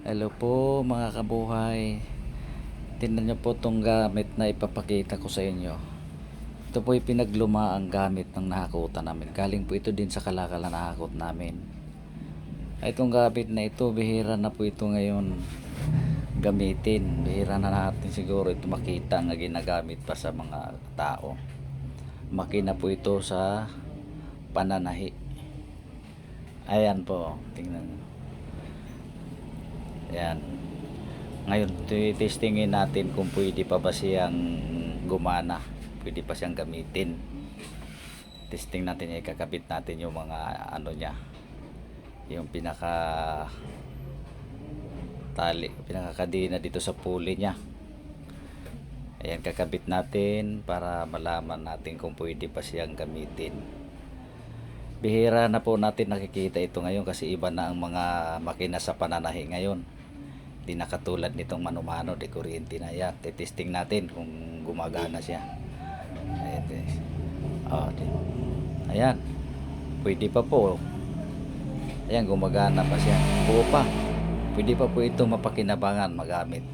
Hello po mga kabuhay. Tingnan niyo po itong gamit na ipapakita ko sa inyo. Ito po yung pinaglumaang gamit ng nahakutan namin. Galing po ito din sa kalakal na nahakot namin. Itong gamit na ito, bihira na po ito ngayon gamitin. Bihira na natin siguro ito makita nga ginagamit pa sa mga tao. Makina po ito sa pananahi. Ayan po, tingnan niyo. Ayan. Ngayon, testingin natin kung pwede pa ba siyang gumana. Pwede pa siyang gamitin. Testing natin, ikakabit natin yung mga ano niya. Yung pinaka tali, pinakakadena dito sa pulley niya. Ayan, kakabit natin para malaman natin kung pwede pa siyang gamitin. Bihira na po natin nakikita ito ngayon kasi iba na ang mga makina sa pananahi ngayon. Di na katulad nitong mano-mano de kuryente na. Yan, testing natin kung gumagana siya. Ayan guys. Ayan, pwede pa po. Ayan, gumagana pa siya. Buo pa. Pwede pa po ito mapakinabangan magamit.